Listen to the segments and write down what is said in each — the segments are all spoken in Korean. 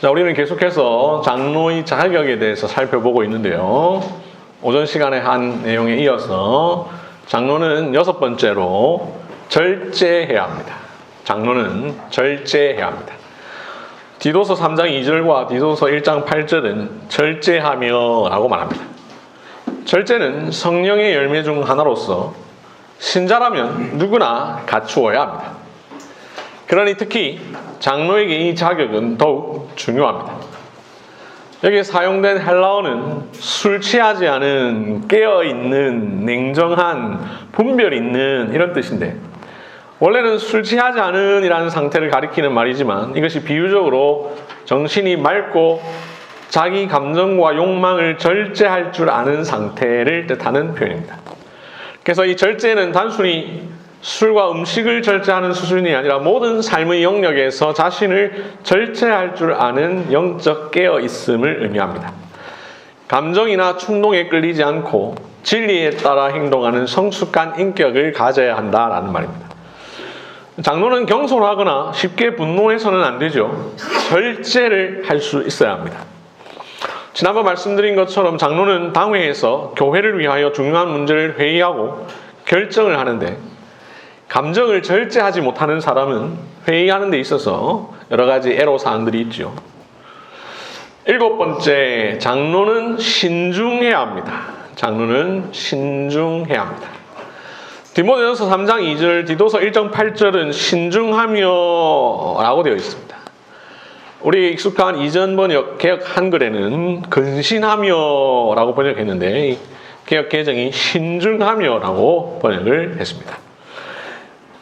자, 우리는 계속해서 장로의 자격에 대해서 살펴보고 있는데요. 오전 시간에 한 내용에 이어서 장로는 6번째로 절제해야 합니다. 장로는 절제해야 합니다. 디도서 3장 2절과 디도서 1장 8절은 절제하며 라고 말합니다. 절제는 성령의 열매 중 하나로서 신자라면 누구나 갖추어야 합니다. 그러니 특히 장로에게 이 자격은 더욱 중요합니다. 여기에 사용된 헬라어는 술 취하지 않은, 깨어있는, 냉정한, 분별 있는 이런 뜻인데, 원래는 술 취하지 않은 이라는 상태를 가리키는 말이지만 이것이 비유적으로 정신이 맑고 자기 감정과 욕망을 절제할 줄 아는 상태를 뜻하는 표현입니다. 그래서 이 절제는 단순히 술과 음식을 절제하는 수준이 아니라 모든 삶의 영역에서 자신을 절제할 줄 아는 영적 깨어있음을 의미합니다. 감정이나 충동에 끌리지 않고 진리에 따라 행동하는 성숙한 인격을 가져야 한다라는 말입니다. 장로는 경솔하거나 쉽게 분노해서는 안 되죠. 절제를 할 수 있어야 합니다. 지난번 말씀드린 것처럼 장로는 당회에서 교회를 위하여 중요한 문제를 회의하고 결정을 하는데, 감정을 절제하지 못하는 사람은 회의하는 데 있어서 여러 가지 애로사항들이 있죠. 7번째, 장로는 신중해야 합니다. 장로는 신중해야 합니다. 디모데전서 3장 2절, 디도서 1장 8절은 신중하며 라고 되어 있습니다. 우리 익숙한 이전 번역 개역 한글에는 근신하며 라고 번역했는데, 이 개역 개정이 신중하며 라고 번역을 했습니다.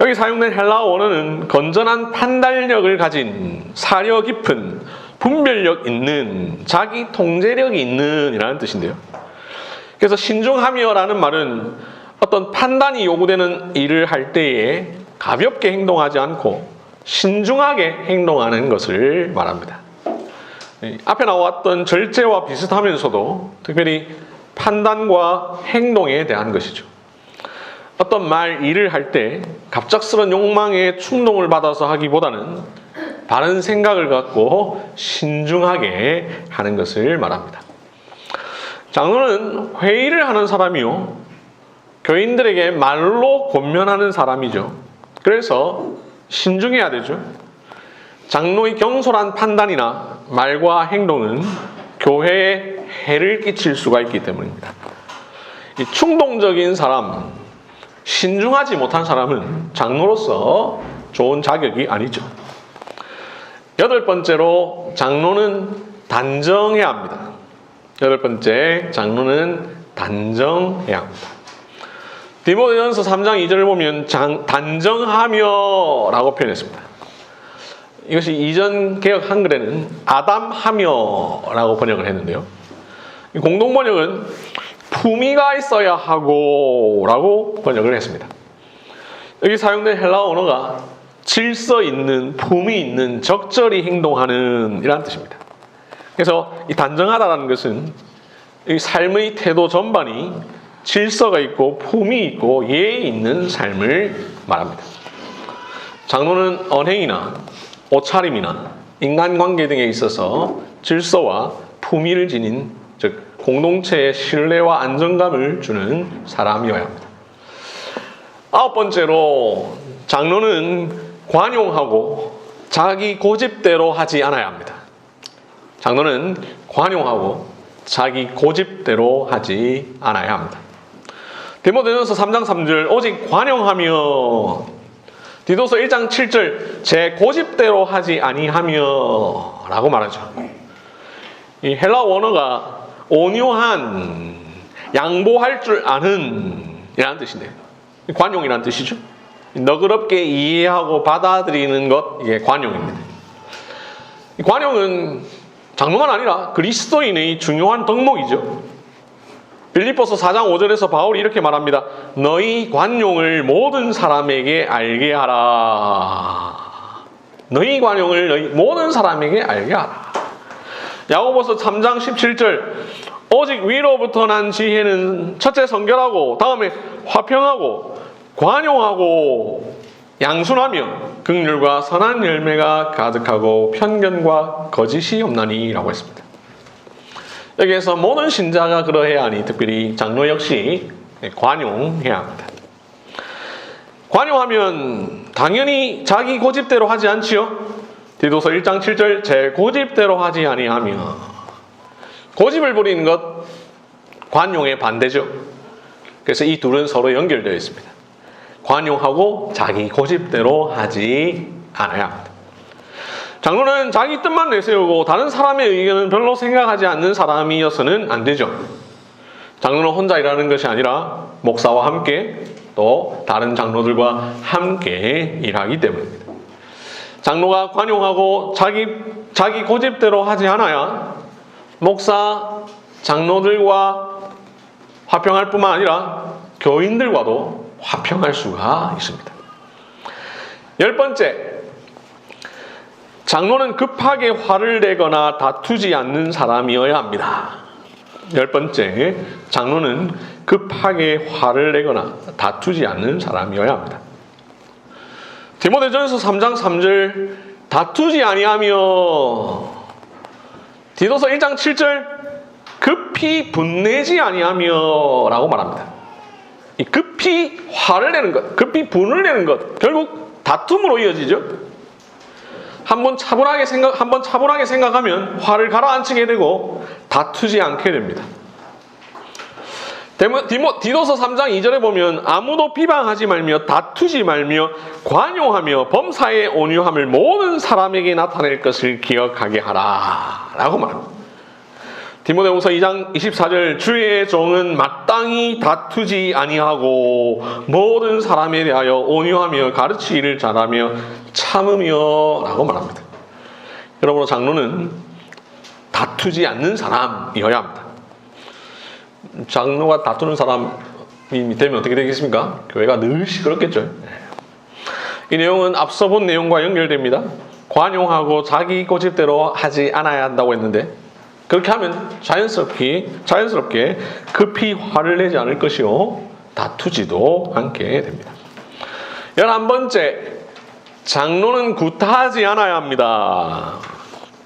여기 사용된 헬라어 원어는 건전한 판단력을 가진, 사려 깊은, 분별력 있는, 자기 통제력이 있는 이라는 뜻인데요. 그래서 신중하며라는 말은 어떤 판단이 요구되는 일을 할 때에 가볍게 행동하지 않고 신중하게 행동하는 것을 말합니다. 앞에 나왔던 절제와 비슷하면서도 특별히 판단과 행동에 대한 것이죠. 어떤 말, 일을 할 때 갑작스런 욕망에 충동을 받아서 하기보다는 바른 생각을 갖고 신중하게 하는 것을 말합니다. 장로는 회의를 하는 사람이요, 교인들에게 말로 권면하는 사람이죠. 그래서 신중해야 되죠. 장로의 경솔한 판단이나 말과 행동은 교회에 해를 끼칠 수가 있기 때문입니다. 이 충동적인 사람, 신중하지 못한 사람은 장로로서 좋은 자격이 아니죠. 8번째로 장로는 단정해야 합니다. 8번째, 장로는 단정해야 합니다. 디모데전서 3장 2절을 보면 단정하며 라고 표현했습니다. 이것이 이전 개역 한글에는 아담하며 라고 번역을 했는데요. 공동 번역은 품위가 있어야 하고 라고 번역을 했습니다. 여기 사용된 헬라어 언어가 질서 있는, 품위 있는, 적절히 행동하는 이라는 뜻입니다. 그래서 이 단정하다라는 것은 이 삶의 태도 전반이 질서가 있고 품위 있고 예의 있는 삶을 말합니다. 장로는 언행이나 옷차림이나 인간관계 등에 있어서 질서와 품위를 지닌, 즉 공동체의 신뢰와 안정감을 주는 사람이어야 합니다. 9번째로 장로는 관용하고 자기 고집대로 하지 않아야 합니다. 장로는 관용하고 자기 고집대로 하지 않아야 합니다. 디모데전서 3장 3절, 오직 관용하며, 디도서 1장 7절, 제 고집대로 하지 아니하며 라고 말하죠. 이 헬라 원어가 온유한, 양보할 줄 아는 이라는 뜻인데요. 관용이라는 뜻이죠. 너그럽게 이해하고 받아들이는 것, 이게 관용입니다. 이 관용은 장로만 아니라 그리스도인의 중요한 덕목이죠. 빌립보서 4장 5절에서 바울이 이렇게 말합니다. 너희 관용을 모든 사람에게 알게 하라. 너희 관용을 너희 모든 사람에게 알게 하라. 야고보서 3장 17절, 오직 위로부터 난 지혜는 첫째 성결하고 다음에 화평하고 관용하고 양순하며 긍휼과 선한 열매가 가득하고 편견과 거짓이 없나니라고 했습니다. 여기에서 모든 신자가 그러해야 하니 특별히 장로 역시 관용해야 합니다. 관용하면 당연히 자기 고집대로 하지 않지요. 디도서 1장 7절 제 고집대로 하지 아니하며, 고집을 부리는 것 관용의 반대죠. 그래서 이 둘은 서로 연결되어 있습니다. 관용하고 자기 고집대로 하지 않아야 합니다. 장로는 자기 뜻만 내세우고 다른 사람의 의견은 별로 생각하지 않는 사람이어서는 안 되죠. 장로는 혼자 일하는 것이 아니라 목사와 함께 또 다른 장로들과 함께 일하기 때문입니다. 장로가 관용하고 자기 고집대로 하지 않아야 목사, 장로들과 화평할 뿐만 아니라 교인들과도 화평할 수가 있습니다. 10번째, 장로는 급하게 화를 내거나 다투지 않는 사람이어야 합니다. 10번째, 장로는 급하게 화를 내거나 다투지 않는 사람이어야 합니다. 디모데전서 3장 3절 다투지 아니하며, 디도서 1장 7절 급히 분내지 아니하며 라고 말합니다. 이 급히 화를 내는 것, 급히 분을 내는 것, 결국 다툼으로 이어지죠. 한번 차분하게 생각하면 화를 가라앉히게 되고 다투지 않게 됩니다. 디도서 3장 2절에 보면 아무도 비방하지 말며 다투지 말며 관용하며 범사에 온유함을 모든 사람에게 나타낼 것을 기억하게 하라 라고 말합니다. 디모데후서 2장 24절 주의 종은 마땅히 다투지 아니하고 모든 사람에 대하여 온유하며 가르치기를 잘하며 참으며 라고 말합니다. 여러분, 장로는 다투지 않는 사람이어야 합니다. 장로가 다투는 사람이 되면 어떻게 되겠습니까? 교회가 늘 시끄럽겠죠. 이 내용은 앞서 본 내용과 연결됩니다. 관용하고 자기 고집대로 하지 않아야 한다고 했는데, 그렇게 하면 자연스럽게 급히 화를 내지 않을 것이요 다투지도 않게 됩니다. 11번째, 장로는 구타하지 않아야 합니다.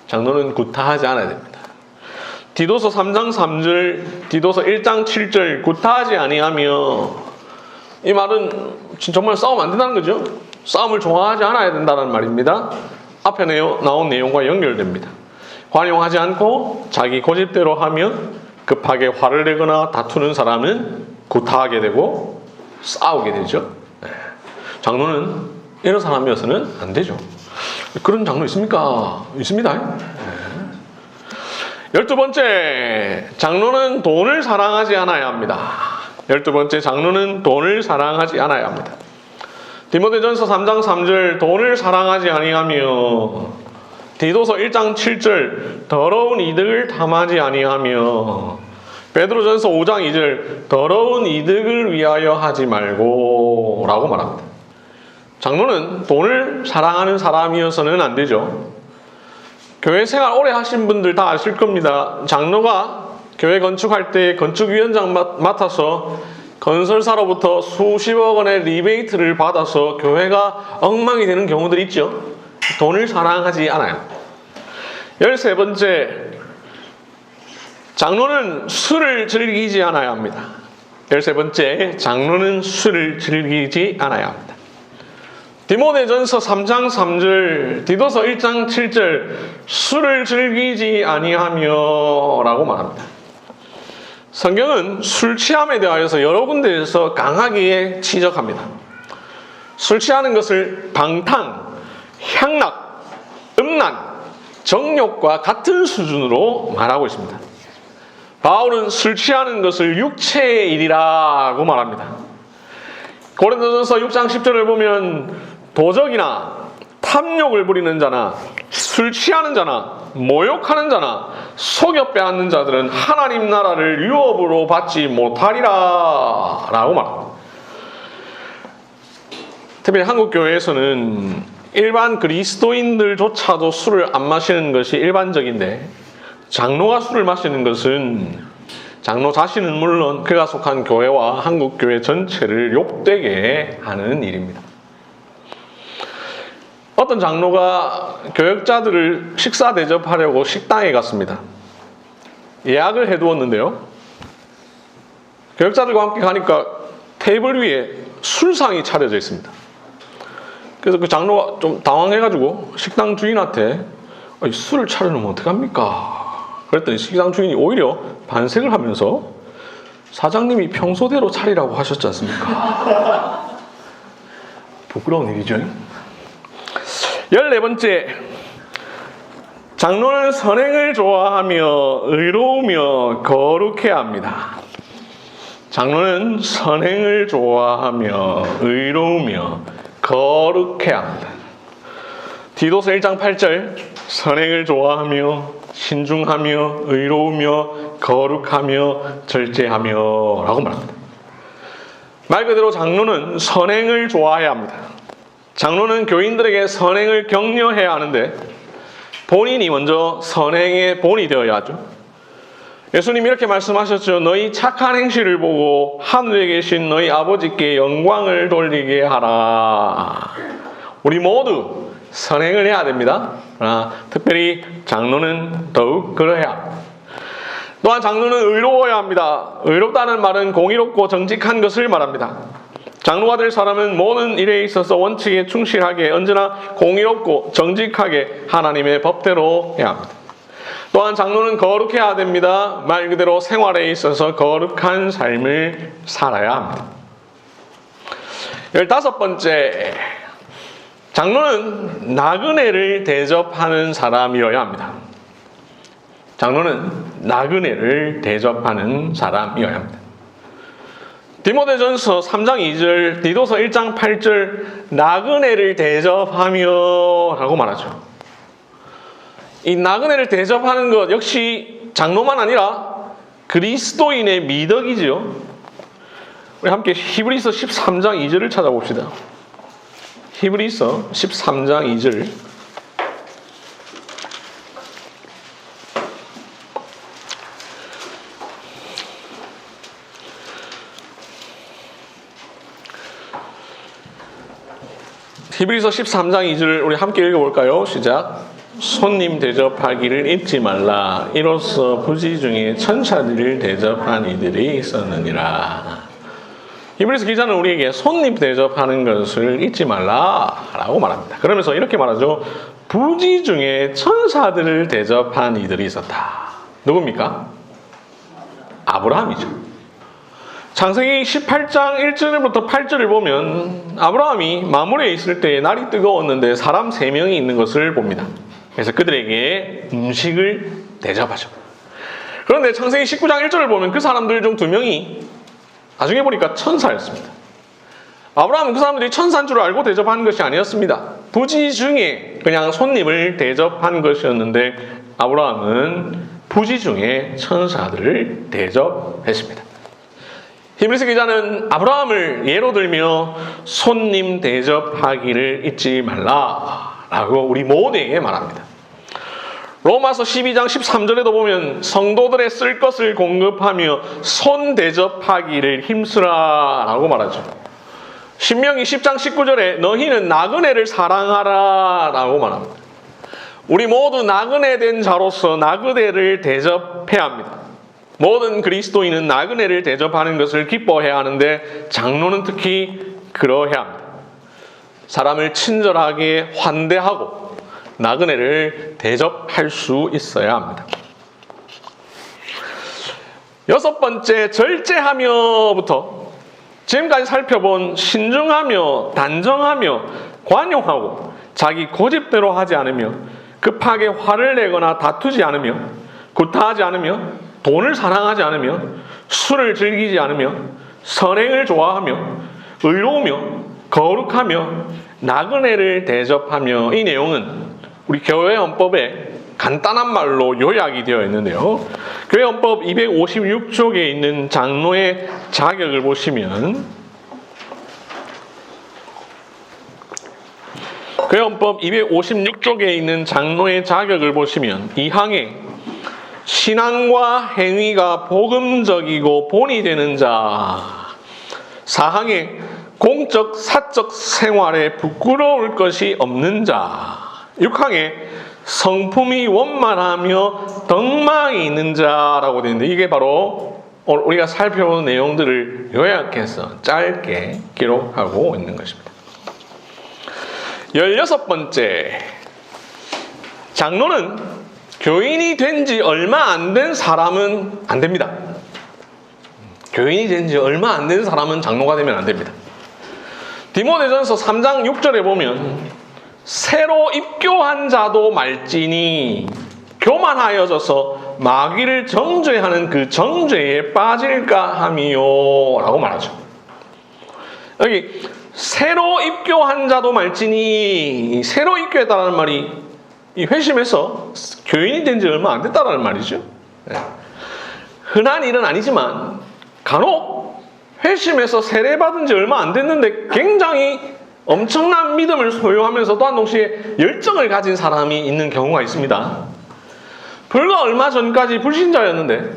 장로는 구타하지 않아야 됩니다. 디도서 3장 3절, 디도서 1장 7절 구타하지 아니하며, 이 말은 정말 싸우면 안 된다는 거죠. 싸움을 좋아하지 않아야 된다는 말입니다. 앞에 나온 내용과 연결됩니다. 관용하지 않고 자기 고집대로 하며 급하게 화를 내거나 다투는 사람은 구타하게 되고 싸우게 되죠. 장로는 이런 사람이어서는 안 되죠. 그런 장로 있습니까? 있습니다. 12번째, 장로는 돈을 사랑하지 않아야 합니다. 12번째, 장로는 돈을 사랑하지 않아야 합니다. 디모데전서 3장 3절 돈을 사랑하지 아니하며, 디도서 1장 7절 더러운 이득을 탐하지 아니하며, 베드로전서 5장 2절 더러운 이득을 위하여 하지 말고 라고 말합니다. 장로는 돈을 사랑하는 사람이어서는 안 되죠. 교회 생활 오래 하신 분들 다 아실 겁니다. 장로가 교회 건축할 때 건축위원장 맡아서 건설사로부터 수십억 원의 리베이트를 받아서 교회가 엉망이 되는 경우들이 있죠. 돈을 사랑하지 않아요. 13번째, 장로는 술을 즐기지 않아야 합니다. 13번째, 장로는 술을 즐기지 않아야 합니다. 디모데전서 3장 3절, 디도서 1장 7절 술을 즐기지 아니하며 라고 말합니다. 성경은 술 취함에 대하여서 여러 군데에서 강하게 지적합니다. 술 취하는 것을 방탕, 향락, 음란, 정욕과 같은 수준으로 말하고 있습니다. 바울은 술 취하는 것을 육체의 일이라고 말합니다. 고린도전서 6장 10절을 보면 도적이나 탐욕을 부리는 자나 술 취하는 자나 모욕하는 자나 속여 빼앗는 자들은 하나님 나라를 유업으로 받지 못하리라 라고 말합니다. 특별히 한국 교회에서는 일반 그리스도인들조차도 술을 안 마시는 것이 일반적인데, 장로가 술을 마시는 것은 장로 자신은 물론 그가 속한 교회와 한국 교회 전체를 욕되게 하는 일입니다. 어떤 장로가 교역자들을 식사 대접하려고 식당에 갔습니다. 예약을 해두었는데요. 교역자들과 함께 가니까 테이블 위에 술상이 차려져 있습니다. 그래서 그 장로가 좀 당황해가지고 식당 주인한테 술을 차려놓으면 어떡합니까? 그랬더니 식당 주인이 오히려 반색을 하면서 사장님이 평소대로 차리라고 하셨지 않습니까? 부끄러운 일이죠. 14번째, 장로는 선행을 좋아하며 의로우며 거룩해야 합니다. 장로는 선행을 좋아하며 의로우며 거룩해야 합니다. 디도서 1장 8절, 선행을 좋아하며 신중하며 의로우며 거룩하며 절제하며 라고 말합니다. 말 그대로 장로는 선행을 좋아해야 합니다. 장로는 교인들에게 선행을 격려해야 하는데 본인이 먼저 선행의 본이 되어야 하죠. 예수님이 이렇게 말씀하셨죠. 너희 착한 행실을 보고 하늘에 계신 너희 아버지께 영광을 돌리게 하라. 우리 모두 선행을 해야 됩니다. 특별히 장로는 더욱 그러해야 합니다. 또한 장로는 의로워야 합니다. 의롭다는 말은 공의롭고 정직한 것을 말합니다. 장로가 될 사람은 모든 일에 있어서 원칙에 충실하게 언제나 공의롭고 정직하게 하나님의 법대로 해야 합니다. 또한 장로는 거룩해야 됩니다. 말 그대로 생활에 있어서 거룩한 삶을 살아야 합니다. 15번째, 장로는 나그네를 대접하는 사람이어야 합니다. 장로는 나그네를 대접하는 사람이어야 합니다. 디모데전서 3장 2절, 디도서 1장 8절, 나그네를 대접하며 라고 말하죠. 이 나그네를 대접하는 것 역시 장로만 아니라 그리스도인의 미덕이지요. 우리 함께 히브리서 13장 2절을 찾아봅시다. 히브리서 13장 2절. 히브리서 13장 2절 우리 함께 읽어볼까요? 시작. 손님 대접하기를 잊지 말라. 이로써 부지 중에 천사들을 대접한 이들이 있었느니라. 히브리서 기자는 우리에게 손님 대접하는 것을 잊지 말라라고 말합니다. 그러면서 이렇게 말하죠. 부지 중에 천사들을 대접한 이들이 있었다. 누굽니까? 아브라함이죠. 창세기 18장 1절부터 8절을 보면 아브라함이 마물에 있을 때 날이 뜨거웠는데 사람 3명이 있는 것을 봅니다. 그래서 그들에게 음식을 대접하죠. 그런데 창세기 19장 1절을 보면 그 사람들 중 2명이 나중에 보니까 천사였습니다. 아브라함은 그 사람들이 천사인 줄 알고 대접한 것이 아니었습니다. 부지 중에 그냥 손님을 대접한 것이었는데 아브라함은 부지 중에 천사들을 대접했습니다. 히브리서 기자는 아브라함을 예로 들며 손님 대접하기를 잊지 말라라고 우리 모두에게 말합니다. 로마서 12장 13절에도 보면 성도들의 쓸 것을 공급하며 손 대접하기를 힘쓰라라고 말하죠. 신명기 10장 19절에 너희는 나그네를 사랑하라라고 말합니다. 우리 모두 나그네 된 자로서 나그네를 대접해야 합니다. 모든 그리스도인은 나그네를 대접하는 것을 기뻐해야 하는데 장로는 특히 그러해야 합니다. 사람을 친절하게 환대하고 나그네를 대접할 수 있어야 합니다. 6번째, 절제하며부터 지금까지 살펴본 신중하며 단정하며 관용하고 자기 고집대로 하지 않으며 급하게 화를 내거나 다투지 않으며 구타하지 않으며 돈을 사랑하지 않으며 술을 즐기지 않으며 선행을 좋아하며 의로우며 거룩하며 나그네를 대접하며 이 내용은 우리 교회 헌법에 간단한 말로 요약이 되어 있는데요. 교회 헌법 256쪽에 있는 장로의 자격을 보시면 교회 헌법 256쪽에 있는 장로의 자격을 보시면 2항에 신앙과 행위가 복음적이고 본이 되는 자, 4항에 공적, 사적 생활에 부끄러울 것이 없는 자. 6항에 성품이 원만하며 덕망이 있는 자라고 되어 있는데 이게 바로 우리가 살펴본 내용들을 요약해서 짧게 기록하고 있는 것입니다. 16번째, 장로는 교인이 된 지 얼마 안 된 사람은 안 됩니다. 교인이 된 지 얼마 안 된 사람은 장로가 되면 안 됩니다. 디모데전서 3장 6절에 보면 새로 입교한 자도 말지니 교만하여져서 마귀를 정죄하는 그 정죄에 빠질까 함이요 라고 말하죠. 여기 새로 입교한 자도 말지니, 새로 입교했다는 말이 이 회심에서 교인이 된 지 얼마 안 됐다는 말이죠. 흔한 일은 아니지만 간혹 회심에서 세례받은 지 얼마 안 됐는데 굉장히 엄청난 믿음을 소유하면서 또한 동시에 열정을 가진 사람이 있는 경우가 있습니다. 불과 얼마 전까지 불신자였는데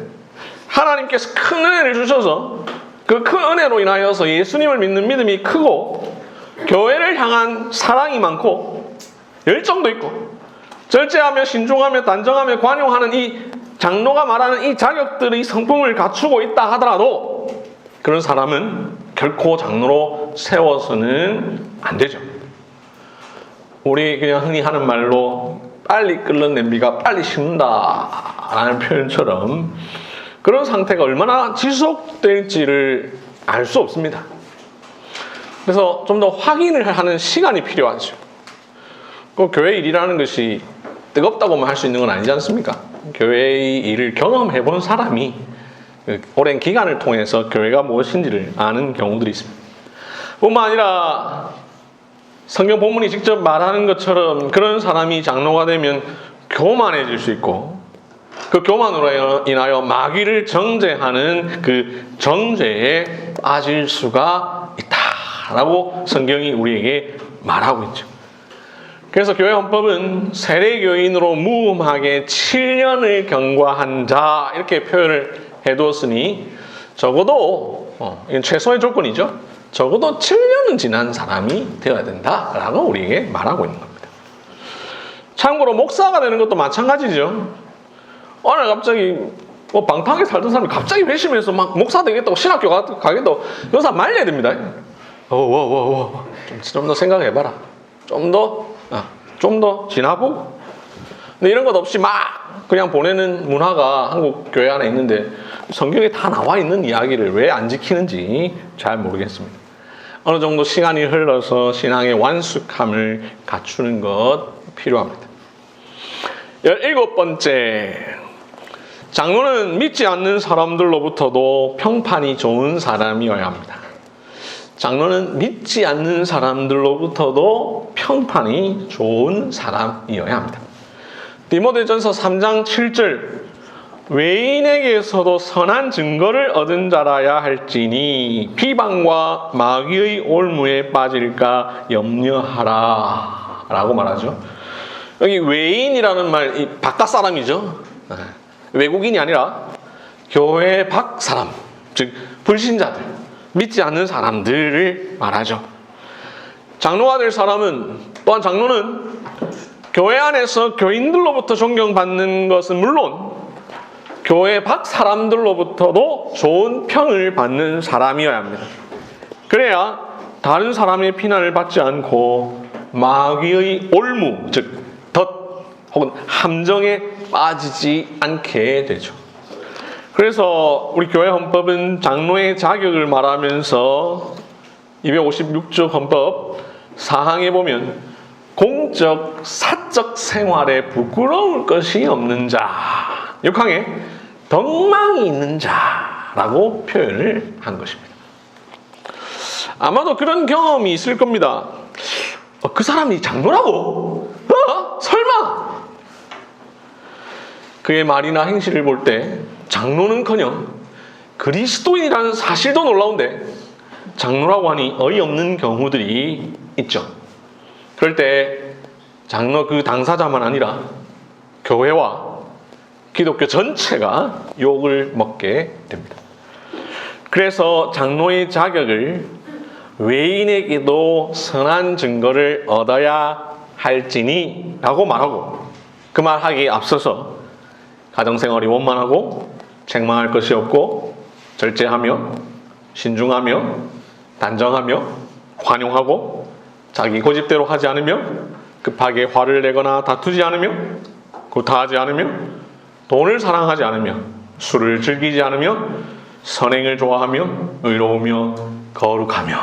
하나님께서 큰 은혜를 주셔서 그 큰 은혜로 인하여서 예수님을 믿는 믿음이 크고 교회를 향한 사랑이 많고 열정도 있고 절제하며 신중하며 단정하며 관용하는 이 장로가 말하는 이 자격들의 성품을 갖추고 있다 하더라도 그런 사람은 결코 장로로 세워서는 안 되죠. 우리 그냥 흔히 하는 말로 빨리 끓는 냄비가 빨리 식는다라는 표현처럼 그런 상태가 얼마나 지속될지를 알 수 없습니다. 그래서 좀 더 확인을 하는 시간이 필요하죠. 그 교회 일이라는 것이 뜨겁다고만 할 수 있는 건 아니지 않습니까? 교회의 일을 경험해 본 사람이 오랜 기간을 통해서 교회가 무엇인지를 아는 경우들이 있습니다. 뿐만 아니라 성경 본문이 직접 말하는 것처럼 그런 사람이 장로가 되면 교만해질 수 있고 그 교만으로 인하여 마귀를 정죄하는 그 정죄에 빠질 수가 있다라고 성경이 우리에게 말하고 있죠. 그래서 교회 헌법은 세례교인으로 무음하게 7년을 경과한 자 이렇게 표현을 해두었으니 적어도 이건 최소의 조건이죠. 적어도 7년은 지난 사람이 되어야 된다라고 우리에게 말하고 있는 겁니다. 참고로 목사가 되는 것도 마찬가지죠. 어느 날 갑자기 방탕하게 살던 사람이 갑자기 회심해서 막 목사 되겠다고 신학교 가겠다고 이런 사람 말려야 됩니다. 좀 더 생각해봐라. 좀 더 지나보고. 근데 이런 것 없이 막 그냥 보내는 문화가 한국 교회 안에 있는데 성경에 다 나와 있는 이야기를 왜 안 지키는지 잘 모르겠습니다. 어느 정도 시간이 흘러서 신앙의 완숙함을 갖추는 것 필요합니다. 17번째, 장로는 믿지 않는 사람들로부터도 평판이 좋은 사람이어야 합니다. 장로는 믿지 않는 사람들로부터도 평판이 좋은 사람이어야 합니다. 디모데전서 3장 7절, 외인에게서도 선한 증거를 얻은 자라야 할지니 비방과 마귀의 올무에 빠질까 염려하라 라고 말하죠. 여기 외인이라는 말, 이 바깥 사람이죠. 외국인이 아니라 교회 밖 사람, 즉 불신자들, 믿지 않는 사람들을 말하죠. 장로가 될 사람은, 또한 장로는 교회 안에서 교인들로부터 존경받는 것은 물론 교회 밖 사람들로부터도 좋은 평을 받는 사람이어야 합니다. 그래야 다른 사람의 비난을 받지 않고 마귀의 올무, 즉 덫 혹은 함정에 빠지지 않게 되죠. 그래서 우리 교회 헌법은 장로의 자격을 말하면서 256조 헌법 4항에 보면 공적, 사적 생활에 부끄러울 것이 없는 자, 6항에 덕망이 있는 자라고 표현을 한 것입니다. 아마도 그런 경험이 있을 겁니다. 그 사람이 장로라고? 설마? 그의 말이나 행실을 볼 때 장로는커녕 그리스도인이라는 사실도 놀라운데 장로라고 하니 어이없는 경우들이 있죠. 그럴 때 장로 그 당사자만 아니라 교회와 기독교 전체가 욕을 먹게 됩니다. 그래서 장로의 자격을 외인에게도 선한 증거를 얻어야 할지니 라고 말하고, 그 말하기에 앞서서 가정생활이 원만하고 책망할 것이 없고 절제하며 신중하며 단정하며 관용하고 자기 고집대로 하지 않으며 급하게 화를 내거나 다투지 않으며 구타하지 않으며 돈을 사랑하지 않으며 술을 즐기지 않으며 선행을 좋아하며 의로우며 거룩하며,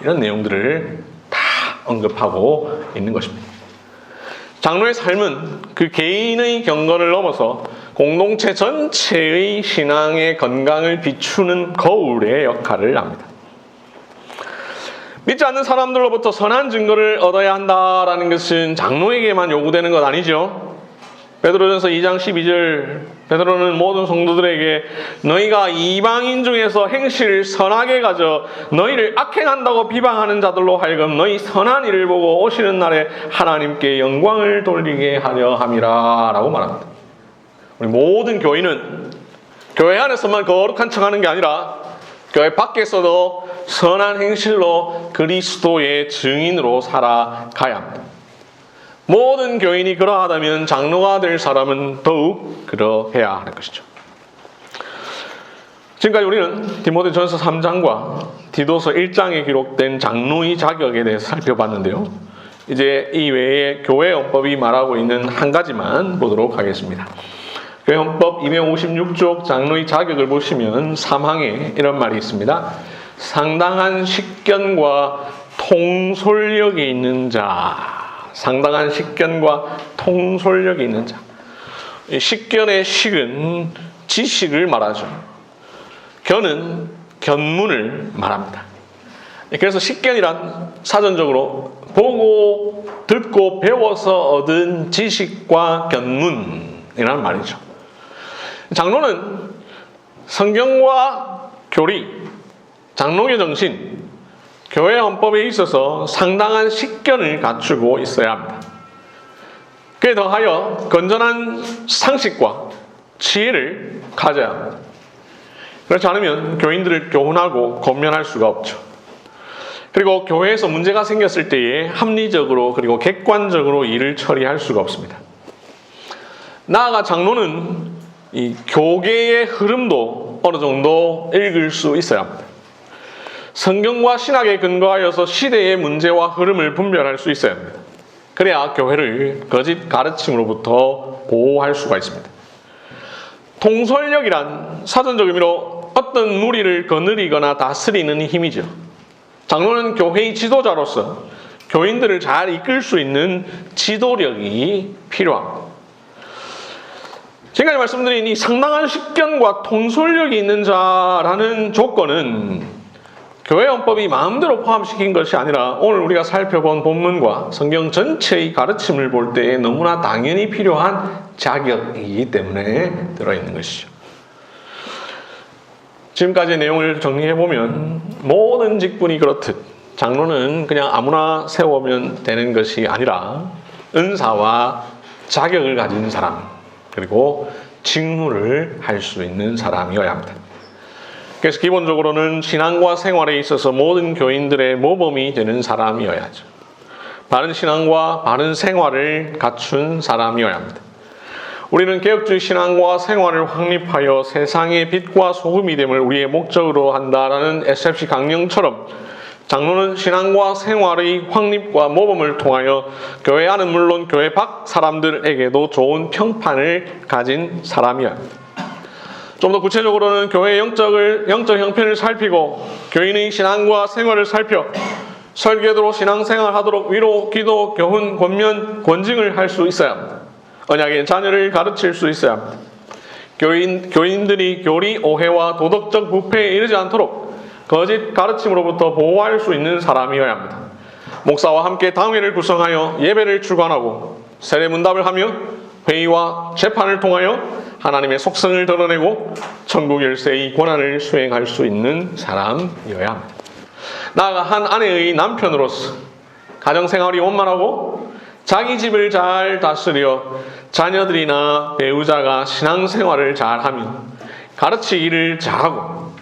이런 내용들을 다 언급하고 있는 것입니다. 장로의 삶은 그 개인의 경건을 넘어서 공동체 전체의 신앙의 건강을 비추는 거울의 역할을 합니다. 믿지 않는 사람들로부터 선한 증거를 얻어야 한다라는 것은 장로에게만 요구되는 것 아니죠. 베드로전서 2장 12절, 베드로는 모든 성도들에게 너희가 이방인 중에서 행실을 선하게 가져 너희를 악행한다고 비방하는 자들로 하여금 너희 선한 일을 보고 오시는 날에 하나님께 영광을 돌리게 하려 함이라 라고 말합니다. 우리 모든 교인은 교회 안에서만 거룩한 척하는 게 아니라 교회 밖에서도 선한 행실로 그리스도의 증인으로 살아가야 합니다. 모든 교인이 그러하다면 장로가 될 사람은 더욱 그러해야 하는 것이죠. 지금까지 우리는 디모데전서 3장과 디도서 1장에 기록된 장로의 자격에 대해서 살펴봤는데요. 이제 이 외에 교회 헌법이 말하고 있는 한 가지만 보도록 하겠습니다. 교회 헌법 256쪽 장로의 자격을 보시면 3항에 이런 말이 있습니다. 상당한 식견과 통솔력이 있는 자. 상당한 식견과 통솔력이 있는 자. 식견의 식은 지식을 말하죠. 견은 견문을 말합니다. 그래서 식견이란 사전적으로 보고 듣고 배워서 얻은 지식과 견문이라는 말이죠. 장로는 성경과 교리, 장로교 정신, 교회 헌법에 있어서 상당한 식견을 갖추고 있어야 합니다. 그에 더하여 건전한 상식과 지혜를 가져야 합니다. 그렇지 않으면 교인들을 교훈하고 권면할 수가 없죠. 그리고 교회에서 문제가 생겼을 때에 합리적으로 그리고 객관적으로 일을 처리할 수가 없습니다. 나아가 장로는 이 교계의 흐름도 어느 정도 읽을 수 있어야 합니다. 성경과 신학에 근거하여서 시대의 문제와 흐름을 분별할 수 있어야 합니다. 그래야 교회를 거짓 가르침으로부터 보호할 수가 있습니다. 통솔력이란 사전적 의미로 어떤 무리를 거느리거나 다스리는 힘이죠. 장로는 교회의 지도자로서 교인들을 잘 이끌 수 있는 지도력이 필요합니다. 지금까지 말씀드린 이 상당한 식견과 통솔력이 있는 자라는 조건은 교회 헌법이 마음대로 포함시킨 것이 아니라 오늘 우리가 살펴본 본문과 성경 전체의 가르침을 볼 때에 너무나 당연히 필요한 자격이기 때문에 들어있는 것이죠. 지금까지의 내용을 정리해보면 모든 직분이 그렇듯 장로는 그냥 아무나 세우면 되는 것이 아니라 은사와 자격을 가진 사람, 그리고 직무를 할 수 있는 사람이어야 합니다. 그래서 기본적으로는 신앙과 생활에 있어서 모든 교인들의 모범이 되는 사람이어야죠. 바른 신앙과 바른 생활을 갖춘 사람이어야 합니다. 우리는 개혁주의 신앙과 생활을 확립하여 세상의 빛과 소금이 됨을 우리의 목적으로 한다라는 SFC 강령처럼 장로는 신앙과 생활의 확립과 모범을 통하여 교회 안은 물론 교회 밖 사람들에게도 좋은 평판을 가진 사람이어야 합니다. 좀 더 구체적으로는 교회의 영적 형편을 살피고 교인의 신앙과 생활을 살펴 설계도로 신앙생활 하도록 위로, 기도, 교훈, 권면, 권징을 할 수 있어야 합니다. 언약의 자녀를 가르칠 수 있어야 합니다. 교인들이 교리, 오해와 도덕적 부패에 이르지 않도록 거짓 가르침으로부터 보호할 수 있는 사람이어야 합니다. 목사와 함께 당회를 구성하여 예배를 주관하고 세례문답을 하며 회의와 재판을 통하여 하나님의 속성을 드러내고 천국 열쇠의 권한을 수행할 수 있는 사람이어야 합니다. 나아가 한 아내의 남편으로서 가정생활이 원만하고 자기 집을 잘 다스려 자녀들이나 배우자가 신앙생활을 잘하며 가르치기를 잘하고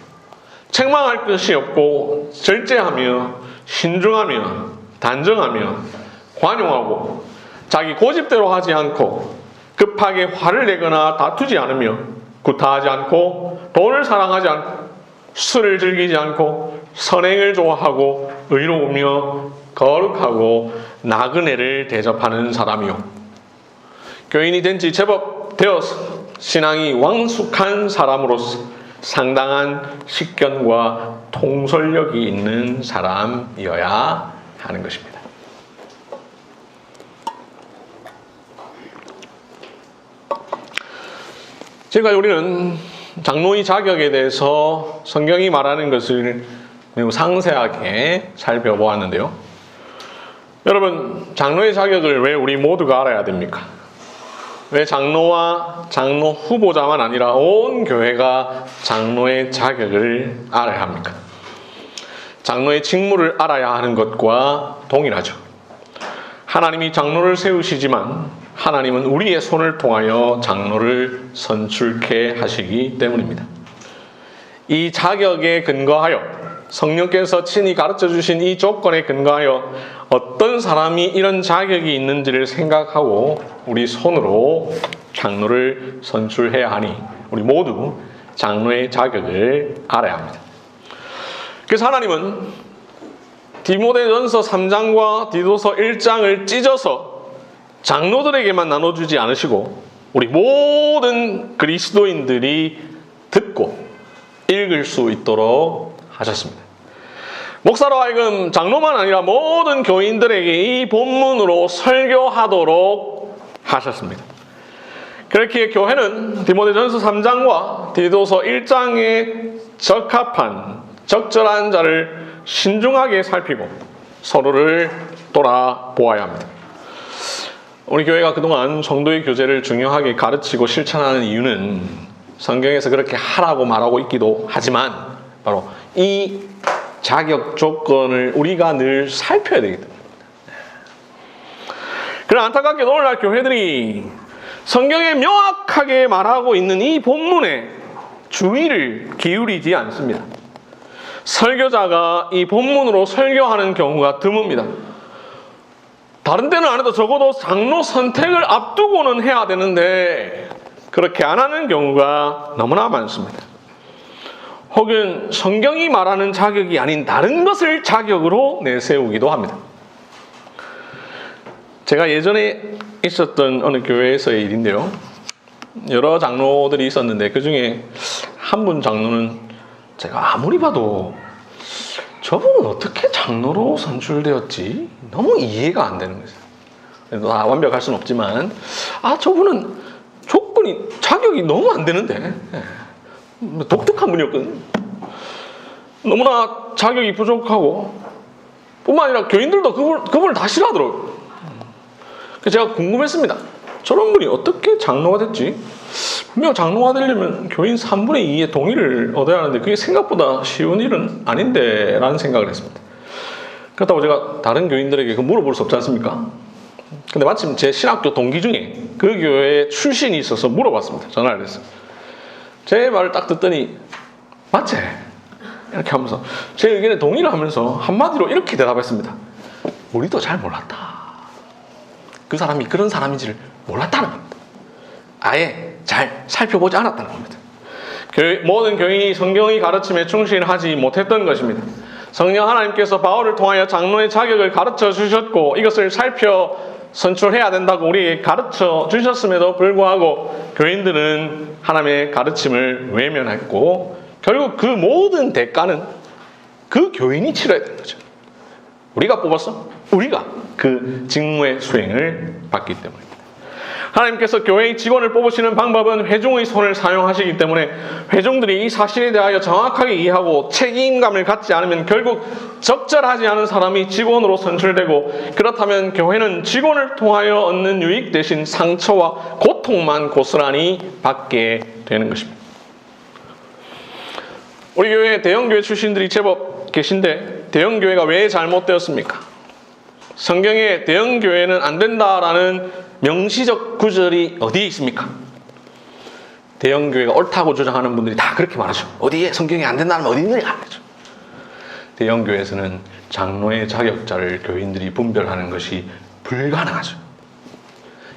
책망할 것이 없고 절제하며 신중하며 단정하며 관용하고 자기 고집대로 하지 않고 급하게 화를 내거나 다투지 않으며 구타하지 않고 돈을 사랑하지 않고 술을 즐기지 않고 선행을 좋아하고 의로우며 거룩하고 나그네를 대접하는 사람이요. 교인이 된 지 제법 되어서 신앙이 왕숙한 사람으로서 상당한 식견과 통솔력이 있는 사람이어야 하는 것입니다. 지금까지 우리는 장로의 자격에 대해서 성경이 말하는 것을 매우 상세하게 살펴보았는데요. 여러분, 장로의 자격을 왜 우리 모두가 알아야 됩니까? 왜 장로와 장로 후보자만 아니라 온 교회가 장로의 자격을 알아야 합니까? 장로의 직무를 알아야 하는 것과 동일하죠. 하나님이 장로를 세우시지만 하나님은 우리의 손을 통하여 장로를 선출케 하시기 때문입니다. 이 자격에 근거하여 성령께서 친히 가르쳐 주신 이 조건에 근거하여 어떤 사람이 이런 자격이 있는지를 생각하고 우리 손으로 장로를 선출해야 하니 우리 모두 장로의 자격을 알아야 합니다. 그래서 하나님은 디모데전서 3장과 디도서 1장을 찢어서 장로들에게만 나눠주지 않으시고 우리 모든 그리스도인들이 듣고 읽을 수 있도록 하셨습니다. 목사로 하여금 장로만 아니라 모든 교인들에게 이 본문으로 설교하도록 하셨습니다. 그렇기에 교회는 디모데전서 3장과 디도서 1장에 적합한 적절한 자를 신중하게 살피고 서로를 돌아보아야 합니다. 우리 교회가 그동안 성도의 교제를 중요하게 가르치고 실천하는 이유는 성경에서 그렇게 하라고 말하고 있기도 하지만 바로 이 자격 조건을 우리가 늘 살펴야 되기 때문입니다. 그러나 안타깝게도 오늘날 교회들이 성경에 명확하게 말하고 있는 이 본문에 주의를 기울이지 않습니다. 설교자가 이 본문으로 설교하는 경우가 드뭅니다. 다른 때는 안 해도 적어도 장로 선택을 앞두고는 해야 되는데 그렇게 안 하는 경우가 너무나 많습니다. 혹은 성경이 말하는 자격이 아닌 다른 것을 자격으로 내세우기도 합니다. 제가 예전에 있었던 어느 교회에서의 일인데요. 여러 장로들이 있었는데 그 중에 한 분 장로는 제가 아무리 봐도 저분은 어떻게 장로로 선출되었지? 너무 이해가 안 되는 거죠. 완벽할 수는 없지만 저분은 조건이 자격이 너무 안 되는데 독특한 분이었거든요. 너무나 자격이 부족하고 뿐만 아니라 교인들도 그분을 다 싫어하더라고요. 그래서 제가 궁금했습니다. 저런 분이 어떻게 장로가 됐지? 분명 장로가 되려면 교인 3분의 2의 동의를 얻어야 하는데 그게 생각보다 쉬운 일은 아닌데 라는 생각을 했습니다. 그렇다고 제가 다른 교인들에게 물어볼 수 없지 않습니까? 근데 마침 제 신학교 동기 중에 그 교회에 출신이 있어서 물어봤습니다. 전화를 했어요. 제 말을 딱 듣더니 맞지? 이렇게 하면서 제 의견에 동의를 하면서 한마디로 이렇게 대답했습니다. 우리도 잘 몰랐다. 그 사람이 그런 사람인지를 몰랐다는 겁니다. 아예 잘 살펴보지 않았다는 겁니다. 모든 교인이 성경의 가르침에 충실하지 못했던 것입니다. 성령 하나님께서 바울을 통하여 장로의 자격을 가르쳐 주셨고 이것을 살펴 선출해야 된다고 우리에게 가르쳐 주셨음에도 불구하고 교인들은 하나님의 가르침을 외면했고 결국 그 모든 대가는 그 교인이 치러야 되는 거죠. 우리가 뽑았어? 우리가 그 직무의 수행을 받기 때문입니다. 하나님께서 교회의 직원을 뽑으시는 방법은 회중의 손을 사용하시기 때문에 회중들이 이 사실에 대하여 정확하게 이해하고 책임감을 갖지 않으면 결국 적절하지 않은 사람이 직원으로 선출되고 그렇다면 교회는 직원을 통하여 얻는 유익 대신 상처와 고통만 고스란히 받게 되는 것입니다. 우리 교회에 대형교회 출신들이 제법 계신데 대형교회가 왜 잘못되었습니까? 성경에 대형교회는 안 된다라는 명시적 구절이 어디에 있습니까? 대형교회가 옳다고 주장하는 분들이 다 그렇게 말하죠. 어디에 성경이 안 된다는 어디 있느냐? 대형교회에서는 장로의 자격자를 교인들이 분별하는 것이 불가능하죠.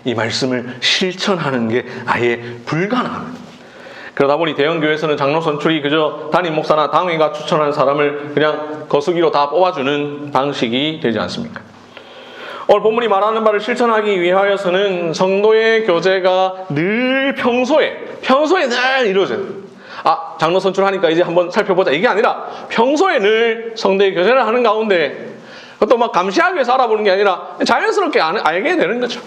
이 말씀을 실천하는 게 아예 불가능합니다. 그러다 보니 대형교회에서는 장로 선출이 그저 담임 목사나 당회가 추천한 사람을 그냥 거수기로 다 뽑아주는 방식이 되지 않습니까? 오늘 본문이 말하는 바를 실천하기 위하여서는 성도의 교제가 늘 평소에 늘 이루어져요. 장로 선출하니까 이제 한번 살펴보자. 이게 아니라 평소에 늘 성도의 교제를 하는 가운데 그것도 막 감시하기 위해서 알아보는 게 아니라 자연스럽게 알게 되는 거죠.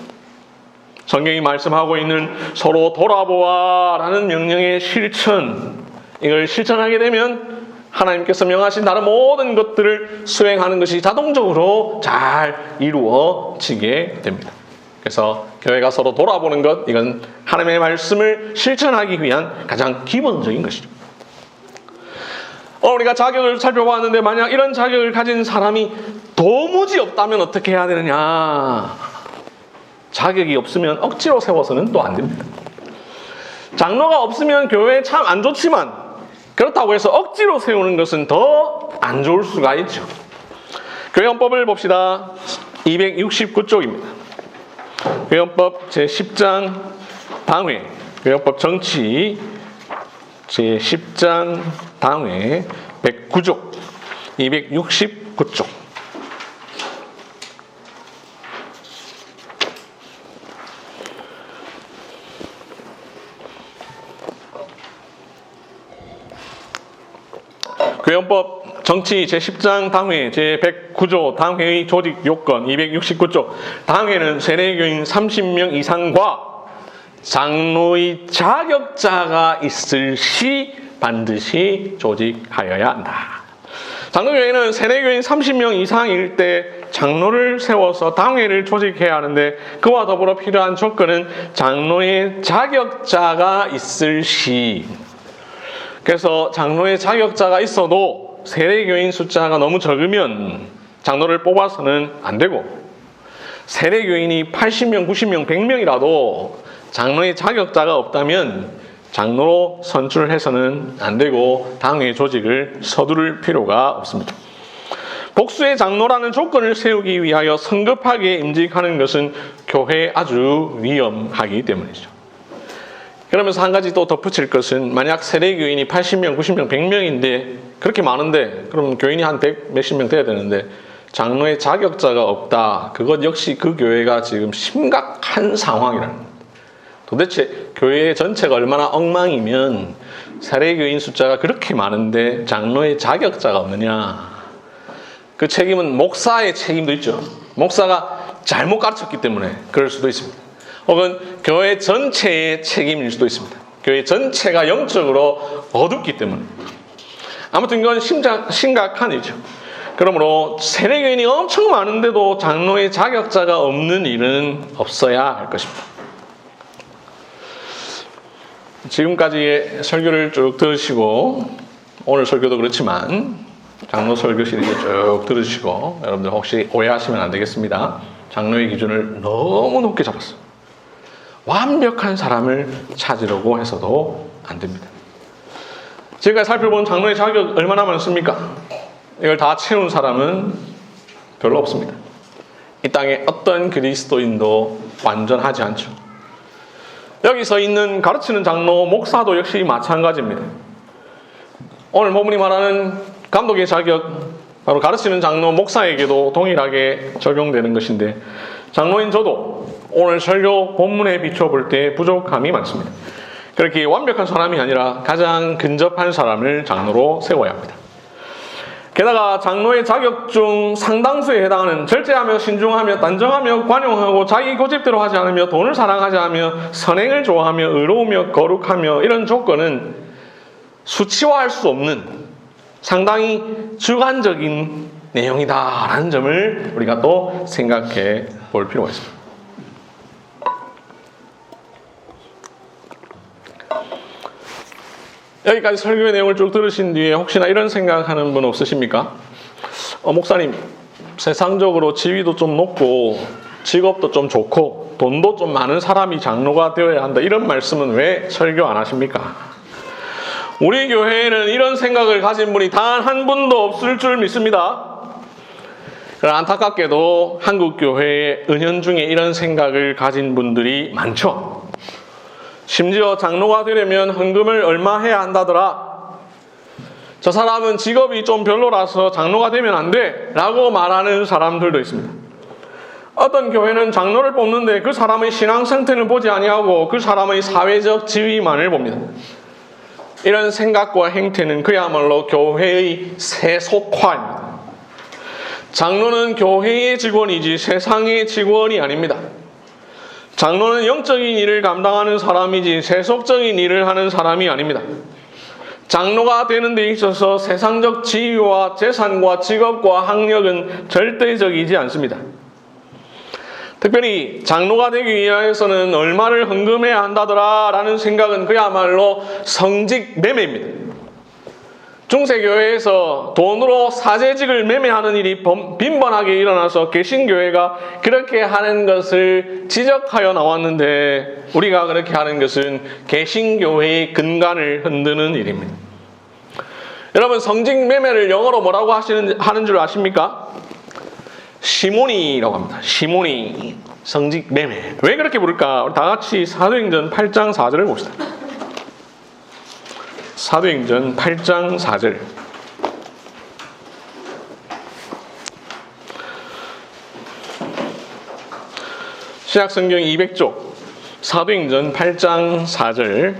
성경이 말씀하고 있는 서로 돌아보아 라는 명령의 실천, 이걸 실천하게 되면 하나님께서 명하신 다른 모든 것들을 수행하는 것이 자동적으로 잘 이루어지게 됩니다. 그래서 교회가 서로 돌아보는 것, 이건 하나님의 말씀을 실천하기 위한 가장 기본적인 것이죠. 우리가 자격을 살펴봤는데 만약 이런 자격을 가진 사람이 도무지 없다면 어떻게 해야 되느냐? 자격이 없으면 억지로 세워서는 또 안 됩니다. 장로가 없으면 교회에 참 안 좋지만 그렇다고 해서 억지로 세우는 것은 더 안 좋을 수가 있죠. 교회헌법을 봅시다. 269쪽입니다. 교회헌법 제10장 당회, 교회헌법 정치 제10장 당회 109쪽, 269쪽. 교회헌법 정치 제10장 당회 제109조 당회의 조직 요건 269조 당회는 세례교인 30명 이상과 장로의 자격자가 있을 시 반드시 조직하여야 한다. 장로교회는 세례교인 30명 이상일 때 장로를 세워서 당회를 조직해야 하는데 그와 더불어 필요한 조건은 장로의 자격자가 있을 시. 그래서 장로의 자격자가 있어도 세례교인 숫자가 너무 적으면 장로를 뽑아서는 안 되고 세례교인이 80명, 90명, 100명이라도 장로의 자격자가 없다면 장로로 선출해서는 안 되고 당회 조직을 서두를 필요가 없습니다. 복수의 장로라는 조건을 세우기 위하여 성급하게 임직하는 것은 교회에 아주 위험하기 때문이죠. 그러면서 한 가지 또 덧붙일 것은 만약 세례교인이 80명, 90명, 100명인데 그렇게 많은데 그럼 교인이 한 100 몇십 명 돼야 되는데 장로의 자격자가 없다. 그것 역시 그 교회가 지금 심각한 상황이라는 겁니다. 도대체 교회 전체가 얼마나 엉망이면 세례교인 숫자가 그렇게 많은데 장로의 자격자가 없느냐. 그 책임은 목사의 책임도 있죠. 목사가 잘못 가르쳤기 때문에 그럴 수도 있습니다. 혹은 교회 전체의 책임일 수도 있습니다. 교회 전체가 영적으로 어둡기 때문에. 아무튼 이건 심각한 일이죠. 그러므로 세례교인이 엄청 많은데도 장로의 자격자가 없는 일은 없어야 할 것입니다. 지금까지의 설교를 쭉 들으시고 오늘 설교도 그렇지만 장로 설교 시리즈 쭉 들으시고 여러분들 혹시 오해하시면 안 되겠습니다. 장로의 기준을 너무 높게 잡았어요. 완벽한 사람을 찾으려고 해서도 안 됩니다. 지금까지 살펴본 장로의 자격 얼마나 많습니까? 이걸 다 채운 사람은 별로 없습니다. 이 땅에 어떤 그리스도인도 완전하지 않죠. 여기서 있는 가르치는 장로, 목사도 역시 마찬가지입니다. 오늘 본문이 말하는 감독의 자격, 바로 가르치는 장로, 목사에게도 동일하게 적용되는 것인데 장로인 저도 오늘 설교 본문에 비춰볼 때 부족함이 많습니다. 그렇게 완벽한 사람이 아니라 가장 근접한 사람을 장로로 세워야 합니다. 게다가 장로의 자격 중 상당수에 해당하는 절제하며 신중하며 단정하며 관용하고 자기 고집대로 하지 않으며 돈을 사랑하지 않으며 선행을 좋아하며 의로우며 거룩하며 이런 조건은 수치화할 수 없는 상당히 주관적인 내용이다라는 점을 우리가 또 생각해 볼 필요가 있습니다. 여기까지 설교의 내용을 쭉 들으신 뒤에 혹시나 이런 생각하는 분 없으십니까? 목사님, 세상적으로 지위도 좀 높고 직업도 좀 좋고 돈도 좀 많은 사람이 장로가 되어야 한다. 이런 말씀은 왜 설교 안 하십니까? 우리 교회에는 이런 생각을 가진 분이 단 한 분도 없을 줄 믿습니다. 그러나 안타깝게도 한국 교회의 은연중에 이런 생각을 가진 분들이 많죠. 심지어 장로가 되려면 헌금을 얼마 해야 한다더라. 저 사람은 직업이 좀 별로라서 장로가 되면 안 돼 라고 말하는 사람들도 있습니다. 어떤 교회는 장로를 뽑는데 그 사람의 신앙 상태는 보지 아니하고 그 사람의 사회적 지위만을 봅니다. 이런 생각과 행태는 그야말로 교회의 세속화입니다. 장로는 교회의 직원이지 세상의 직원이 아닙니다. 장로는 영적인 일을 감당하는 사람이지 세속적인 일을 하는 사람이 아닙니다. 장로가 되는 데 있어서 세상적 지위와 재산과 직업과 학력은 절대적이지 않습니다. 특별히 장로가 되기 위해서는 얼마를 헌금해야 한다더라 라는 생각은 그야말로 성직 매매입니다. 중세교회에서 돈으로 사제직을 매매하는 일이 빈번하게 일어나서 개신교회가 그렇게 하는 것을 지적하여 나왔는데 우리가 그렇게 하는 것은 개신교회의 근간을 흔드는 일입니다. 여러분, 성직 매매를 영어로 뭐라고 하는 줄 아십니까? 시모니라고 합니다. 시모니, 성직 매매. 왜 그렇게 부를까? 우리 다 같이 사도행전 8장 4절을 봅시다. 사도행전 8장 4절. 신약성경 200쪽 사도행전 8장 4절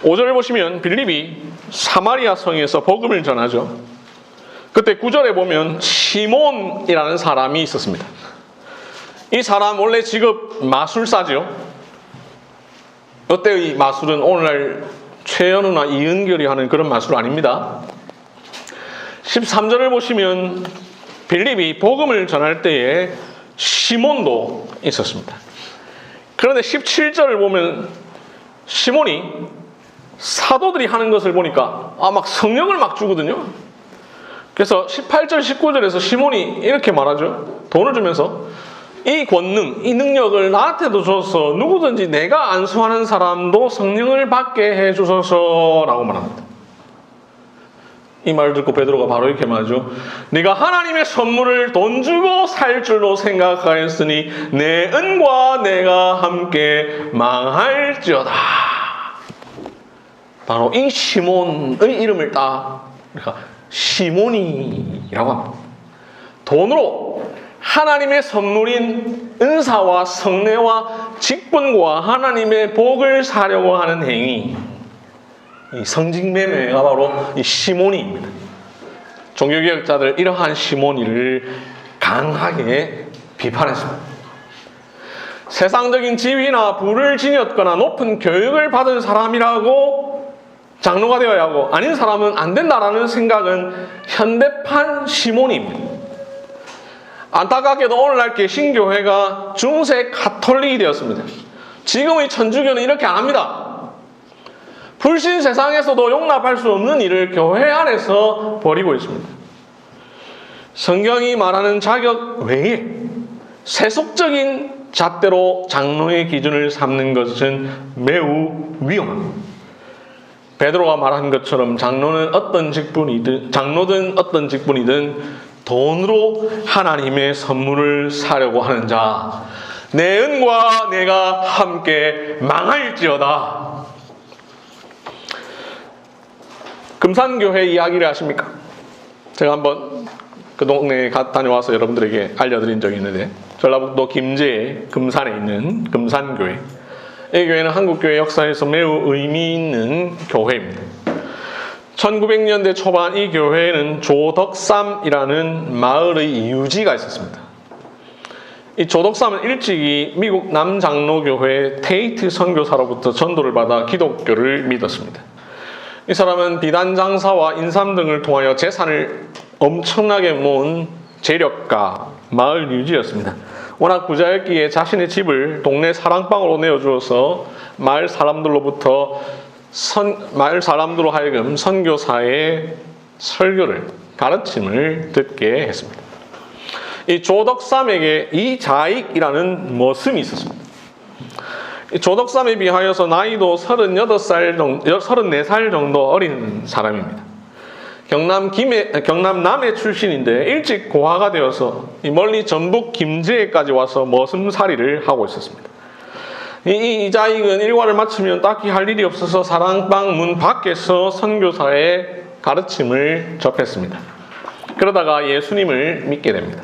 5절을 보시면 빌립이 사마리아 성에서 복음을 전하죠. 그때 9절에 보면 시몬이라는 사람이 있었습니다. 이 사람 원래 직업 마술사죠. 이때의 마술은 오늘날 최현우나 이은결이 하는 그런 마술 아닙니다. 13절을 보시면 빌립이 복음을 전할 때에 시몬도 있었습니다. 그런데 17절을 보면 시몬이 사도들이 하는 것을 보니까 막 성령을 막 주거든요. 그래서 18절, 19절에서 시몬이 이렇게 말하죠. 돈을 주면서 이 권능, 이 능력을 나한테도 줘서 누구든지 내가 안수하는 사람도 성령을 받게 해주소서라고 말합니다. 이 말을 듣고 베드로가 바로 이렇게 말하죠. 네가 하나님의 선물을 돈 주고 살 줄로 생각하였으니 내 은과 내가 함께 망할지어다. 바로 이 시몬의 이름을 딱 그러니까 시몬이라고 합니다. 돈으로 하나님의 선물인 은사와 성례와 직분과 하나님의 복을 사려고 하는 행위, 이 성직매매가 바로 이 시몬이입니다. 종교개혁자들 이러한 시몬이를 강하게 비판했습니다. 세상적인 지위나 부를 지녔거나 높은 교육을 받은 사람이라고 장로가 되어야 하고 아닌 사람은 안 된다라는 생각은 현대판 시몬입니다. 안타깝게도 오늘날 개신교회가 중세 가톨릭이 되었습니다. 지금의 천주교는 이렇게 안 합니다. 불신 세상에서도 용납할 수 없는 일을 교회 안에서 벌이고 있습니다. 성경이 말하는 자격 외에 세속적인 잣대로 장로의 기준을 삼는 것은 매우 위험합니다. 베드로가 말한 것처럼 장로든 어떤 직분이든 돈으로 하나님의 선물을 사려고 하는 자, 내 은과 내가 함께 망할지어다. 금산교회 이야기를 아십니까? 제가 한번 그 동네에 다녀와서 여러분들에게 알려드린 적이 있는데 전라북도 김제에 금산에 있는 금산교회, 이 교회는 한국교회 역사에서 매우 의미 있는 교회입니다. 1900년대 초반 이 교회에는 조덕삼이라는 마을의 유지가 있었습니다. 이 조덕삼은 일찍이 미국 남장로교회 테이트 선교사로부터 전도를 받아 기독교를 믿었습니다. 이 사람은 비단 장사와 인삼 등을 통하여 재산을 엄청나게 모은 재력가, 마을 유지였습니다. 워낙 부자였기에 자신의 집을 동네 사랑방으로 내어주어서 마을 사람들로 하여금 선교사의 설교를, 가르침을 듣게 했습니다. 이 조덕삼에게 이자익이라는 머슴이 있었습니다. 이 조덕삼에 비하여서 나이도 34살 정도 어린 사람입니다. 경남 남해 출신인데 일찍 고아가 되어서 멀리 전북 김제에까지 와서 머슴살이를 하고 있었습니다. 이자익은 일과를 마치면 딱히 할 일이 없어서 사랑방 문 밖에서 선교사의 가르침을 접했습니다. 그러다가 예수님을 믿게 됩니다.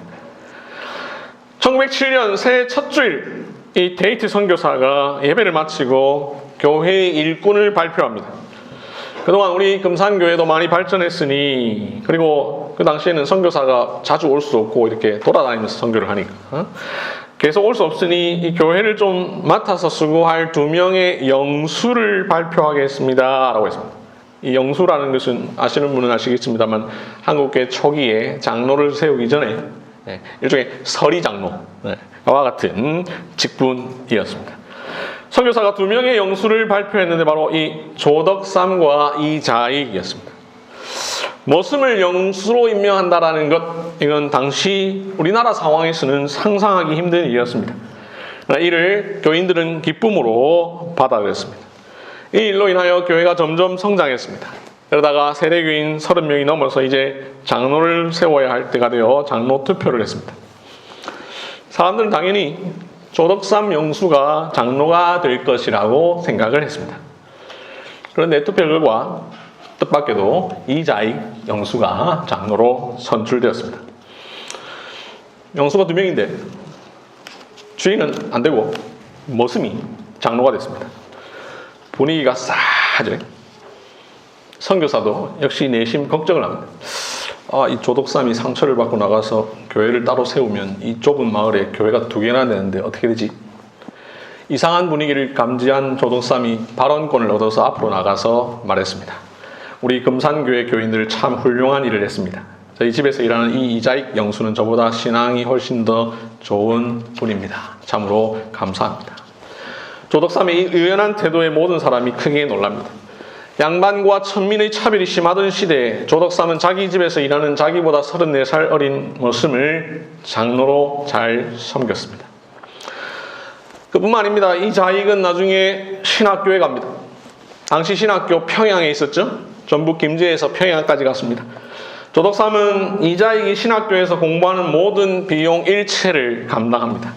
1907년 새해 첫 주일 이 데이트 선교사가 예배를 마치고 교회의 일꾼을 발표합니다. 그동안 우리 금산교회도 많이 발전했으니, 그리고 그 당시에는 선교사가 자주 올 수 없고 이렇게 돌아다니면서 선교를 하니까 계속 올 수 없으니 이 교회를 좀 맡아서 수고할 2명의 영수를 발표하겠습니다 라고 했습니다. 이 영수라는 것은 아시는 분은 아시겠습니다만 한국교회 초기에 장로를 세우기 전에 일종의 서리장로와 같은 직분이었습니다. 선교사가 2명의 영수를 발표했는데 바로 이 조덕삼과 이자익이었습니다. 머슴을 영수로 임명한다라는 것, 이건 당시 우리나라 상황에서는 상상하기 힘든 일이었습니다. 이를 교인들은 기쁨으로 받아들였습니다. 이 일로 인하여 교회가 점점 성장했습니다. 그러다가 세대교인 30명이 넘어서 이제 장로를 세워야 할 때가 되어 장로 투표를 했습니다. 사람들은 당연히 조덕삼 영수가 장로가 될 것이라고 생각을 했습니다. 그런데 투표 결과 뜻밖에도 이자익 영수가 장로로 선출되었습니다. 영수가 2명인데 주인은 안 되고 머슴이 장로가 됐습니다. 분위기가 싸하죠. 선교사도 역시 내심 걱정을 합니다. 이 조덕삼이 상처를 받고 나가서 교회를 따로 세우면 이 좁은 마을에 교회가 2개나 되는데 어떻게 되지? 이상한 분위기를 감지한 조덕삼이 발언권을 얻어서 앞으로 나가서 말했습니다. 우리 금산교회 교인들 참 훌륭한 일을 했습니다. 저희 집에서 일하는 이 이자익 영수는 저보다 신앙이 훨씬 더 좋은 분입니다. 참으로 감사합니다. 조덕삼의 이 의연한 태도에 모든 사람이 크게 놀랍니다. 양반과 천민의 차별이 심하던 시대에 조덕삼은 자기 집에서 일하는 자기보다 34살 어린 머슴을 장로로 잘 섬겼습니다. 그뿐만 아닙니다. 이 자익은 나중에 신학교에 갑니다. 당시 신학교 평양에 있었죠. 전북 김제에서 평양까지 갔습니다. 조덕삼은 이자익이 신학교에서 공부하는 모든 비용 일체를 감당합니다.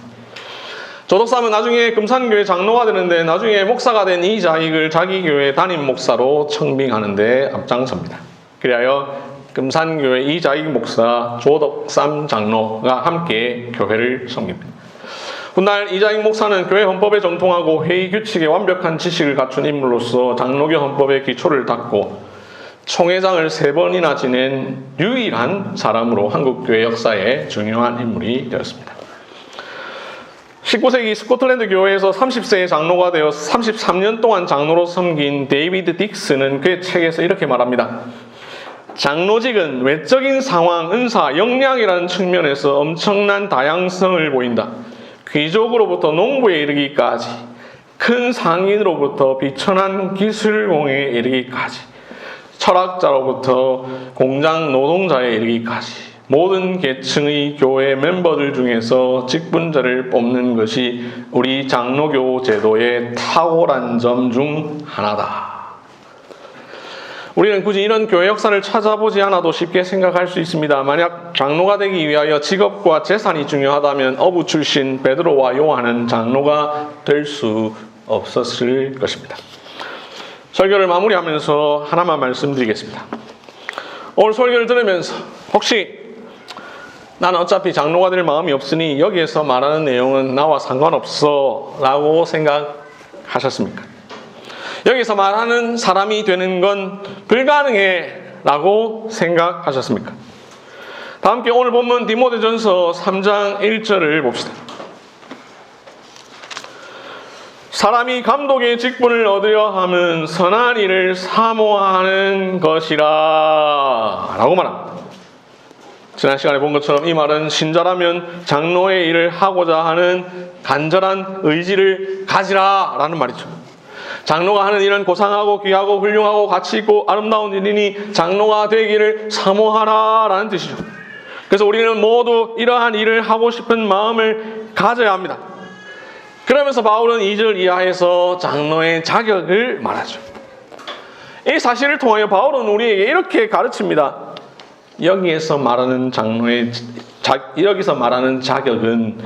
조덕삼은 나중에 금산교회 장로가 되는데 나중에 목사가 된 이자익을 자기 교회 담임 목사로 청빙하는 데 앞장섭니다. 그리하여 금산교회 이자익 목사, 조덕삼 장로가 함께 교회를 섬깁니다. 훗날 이자익 목사는 교회 헌법에 정통하고 회의 규칙에 완벽한 지식을 갖춘 인물로서 장로교 헌법의 기초를 닦고 총회장을 3번이나 지낸 유일한 사람으로 한국교회 역사에 중요한 인물이 되었습니다. 19세기 스코틀랜드 교회에서 30세의 장로가 되어 33년 동안 장로로 섬긴 데이비드 딕스는 그의 책에서 이렇게 말합니다. 장로직은 외적인 상황, 은사, 역량이라는 측면에서 엄청난 다양성을 보인다. 귀족으로부터 농부에 이르기까지, 큰 상인으로부터 비천한 기술공에 이르기까지, 철학자로부터 공장 노동자에 이르기까지 모든 계층의 교회 멤버들 중에서 직분자를 뽑는 것이 우리 장로교 제도의 탁월한 점 중 하나다. 우리는 굳이 이런 교회 역사를 찾아보지 않아도 쉽게 생각할 수 있습니다. 만약 장로가 되기 위하여 직업과 재산이 중요하다면 어부 출신 베드로와 요한은 장로가 될 수 없었을 것입니다. 설교를 마무리하면서 하나만 말씀드리겠습니다. 오늘 설교를 들으면서 혹시 나는 어차피 장로가 될 마음이 없으니 여기에서 말하는 내용은 나와 상관없어 라고 생각하셨습니까? 여기서 말하는 사람이 되는 건 불가능해 라고 생각하셨습니까? 다 함께 오늘 본문 디모데전서 3장 1절을 봅시다. 사람이 감독의 직분을 얻으려 함은 선한 일을 사모하는 것이라 라고 말합니다. 지난 시간에 본 것처럼 이 말은 신자라면 장로의 일을 하고자 하는 간절한 의지를 가지라 라는 말이죠. 장로가 하는 일은 고상하고 귀하고 훌륭하고 가치 있고 아름다운 일이니 장로가 되기를 사모하라 라는 뜻이죠. 그래서 우리는 모두 이러한 일을 하고 싶은 마음을 가져야 합니다. 그러면서 바울은 2절 이하에서 장로의 자격을 말하죠. 이 사실을 통하여 바울은 우리에게 이렇게 가르칩니다. 여기서 말하는 자격은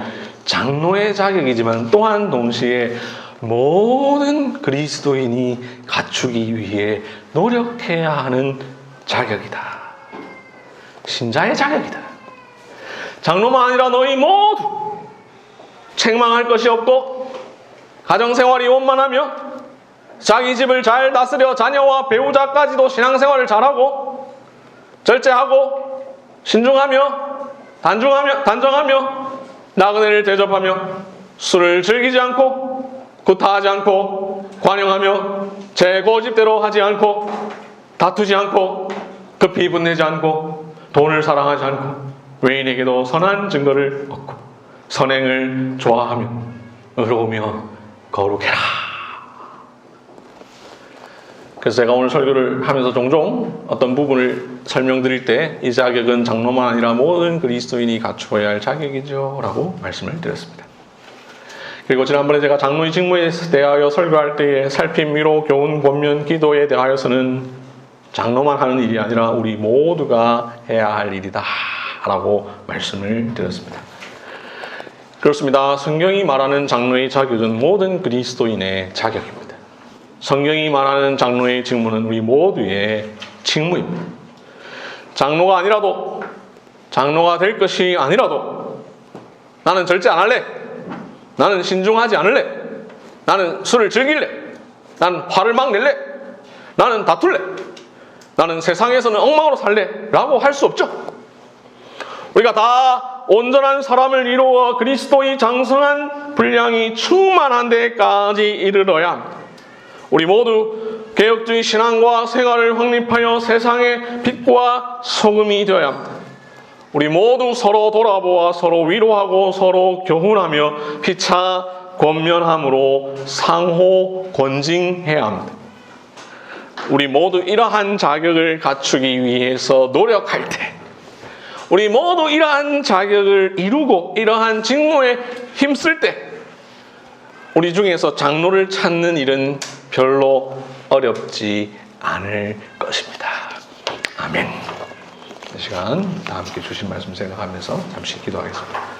장로의 자격이지만 또한 동시에 모든 그리스도인이 갖추기 위해 노력해야 하는 자격이다. 신자의 자격이다. 장로만 아니라 너희 모두 책망할 것이 없고 가정생활이 원만하며 자기 집을 잘 다스려 자녀와 배우자까지도 신앙생활을 잘하고 절제하고 신중하며 단정하며 나그네를 대접하며 술을 즐기지 않고 구타하지 않고 관용하며 제 고집대로 하지 않고 다투지 않고 급히 분내지 않고 돈을 사랑하지 않고 외인에게도 선한 증거를 얻고 선행을 좋아하며 의로우며 거룩해라. 그래서 제가 오늘 설교를 하면서 종종 어떤 부분을 설명드릴 때 이 자격은 장로만 아니라 모든 그리스도인이 갖추어야 할 자격이죠 라고 말씀을 드렸습니다. 그리고 지난번에 제가 장로의 직무에 대하여 설교할 때에 살핌, 위로, 교훈, 권면, 기도에 대하여서는 장로만 하는 일이 아니라 우리 모두가 해야 할 일이다 라고 말씀을 드렸습니다. 그렇습니다. 성경이 말하는 장로의 자격은 모든 그리스도인의 자격입니다. 성경이 말하는 장로의 직무는 우리 모두의 직무입니다. 장로가 아니라도, 장로가 될 것이 아니라도 나는 절제 안 할래, 나는 신중하지 않을래, 나는 술을 즐길래, 나는 화를 막 낼래, 나는 다툴래, 나는 세상에서는 엉망으로 살래 라고 할 수 없죠. 우리가 다 온전한 사람을 이루어 그리스도의 장성한 분량이 충만한 데까지 이르러야 합니다. 우리 모두 개혁주의 신앙과 생활을 확립하여 세상의 빛과 소금이 되어야 합니다. 우리 모두 서로 돌아보아 서로 위로하고 서로 교훈하며 피차 권면함으로 상호 권징해야 합니다. 우리 모두 이러한 자격을 갖추기 위해서 노력할 때, 우리 모두 이러한 자격을 이루고 이러한 직무에 힘쓸 때 우리 중에서 장로를 찾는 일은 별로 어렵지 않을 것입니다. 아멘. 이 시간 다 함께 주신 말씀 생각하면서 잠시 기도하겠습니다.